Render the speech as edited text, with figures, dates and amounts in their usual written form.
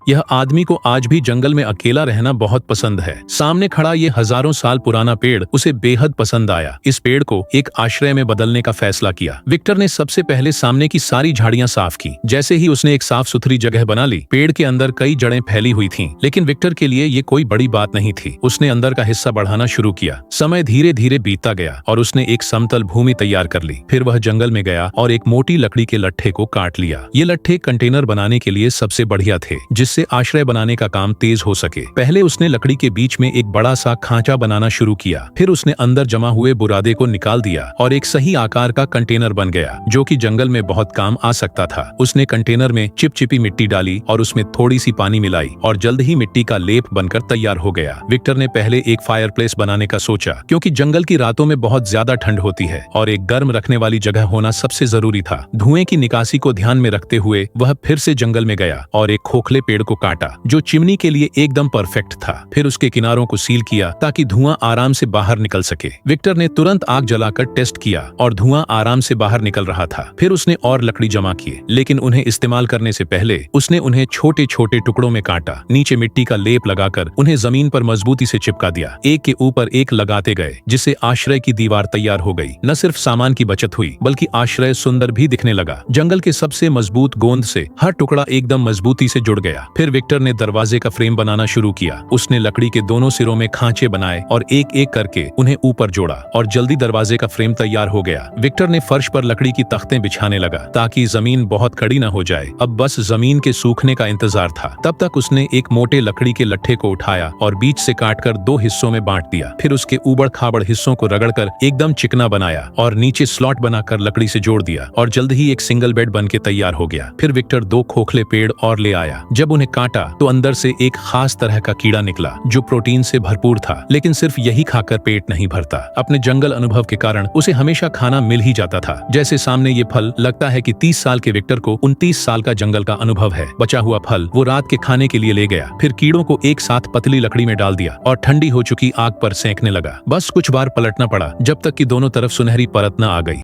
यह आदमी को आज भी जंगल में अकेला रहना बहुत पसंद है। सामने खड़ा ये हजारों साल पुराना पेड़ उसे बेहद पसंद आया। इस पेड़ को एक आश्रय में बदलने का फैसला किया। विक्टर ने सबसे पहले सामने की सारी झाड़ियां साफ की। जैसे ही उसने एक साफ सुथरी जगह बना ली, पेड़ के अंदर कई जड़ें फैली हुई थीं, लेकिन विक्टर के लिए ये कोई बड़ी बात नहीं थी। उसने अंदर का हिस्सा बढ़ाना शुरू किया। समय धीरे धीरे बीतता गया और उसने एक समतल भूमि तैयार कर ली। फिर वह जंगल में गया और एक मोटी लकड़ी के लट्ठे को काट लिया। ये लट्ठे कंटेनर बनाने के लिए सबसे बढ़िया थे, जिससे आश्रय बनाने का काम तेज हो सके। पहले उसने लकड़ी के बीच में एक बड़ा सा खांचा बनाना शुरू किया। फिर उसने अंदर जमा हुए बुरादे को निकाल दिया और एक सही आकार का कंटेनर बन गया, जो कि जंगल में बहुत काम आ सकता था। उसने कंटेनर में चिपचिपी मिट्टी डाली और उसमें थोड़ी सी पानी मिलाई और जल्द ही मिट्टी का लेप बनकर तैयार हो गया। विक्टर ने पहले एक फायरप्लेस बनाने का सोचा, क्योंकि जंगल की रातों में बहुत ज्यादा ठंड होती है और एक गर्म रखने वाली जगह होना सबसे जरूरी था। धुएं की निकासी को ध्यान में रखते हुए वह फिर से जंगल में गया और एक खोखले पेड़ को काटा, जो चिमनी के लिए एकदम परफेक्ट था। फिर उसके किनारों को सील किया ताकि धुआं आराम से बाहर निकल सके। विक्टर ने तुरंत आग जलाकर टेस्ट किया और धुआं आराम से बाहर निकल रहा था। फिर उसने और लकड़ी जमा किए, लेकिन उन्हें इस्तेमाल करने से पहले उसने उन्हें छोटे छोटे टुकड़ों में काटा। नीचे मिट्टी का लेप लगाकर उन्हें जमीन पर मजबूती से चिपका दिया। एक के ऊपर एक लगाते गए, जिससे आश्रय की दीवार तैयार हो गई। न सिर्फ सामान की बचत हुई, बल्कि आश्रय सुंदर भी दिखने लगा। जंगल के सबसे मजबूत गोंद से हर टुकड़ा एकदम मजबूती से जुड़ गया। फिर विक्टर ने दरवाजे का फ्रेम बनाना शुरू किया। उसने लकड़ी के दोनों सिरों में खांचे बनाए और एक एक करके उन्हें ऊपर जोड़ा और जल्दी दरवाजे का फ्रेम तैयार हो गया। विक्टर ने फर्श पर लकड़ी की तख्तें बिछाने लगा ताकि जमीन बहुत कड़ी न हो जाए। अब बस जमीन के सूखने का इंतजार था। तब तक उसने एक मोटे लकड़ी के लट्ठे को उठाया और बीच से काटकर दो हिस्सों में बांट दिया। फिर उसके ऊबड़ खाबड़ हिस्सों को रगड़कर एकदम चिकना बनाया और नीचे स्लॉट बनाकर लकड़ी से जोड़ दिया और जल्द ही एक सिंगल बेड बनके तैयार हो गया। फिर विक्टर दो खोखले पेड़ और ले आया। जब उन्हें काटा तो अंदर से एक खास तरह का कीड़ा निकला, जो प्रोटीन से भरपूर था, लेकिन सिर्फ यही खाकर पेट नहीं भरता। अपने जंगल अनुभव के कारण उसे हमेशा खाना मिल ही जाता था। जैसे सामने ये फल, लगता है कि 30 साल के विक्टर को 29 साल का जंगल का अनुभव है। बचा हुआ फल वो रात के खाने के लिए ले गया। फिर कीड़ों को एक साथ पतली लकड़ी में डाल दिया और ठंडी हो चुकी आग पर सेंकने लगा। बस कुछ बार पलटना पड़ा, जब तक कि दोनों तरफ सुनहरी परत न आ गई।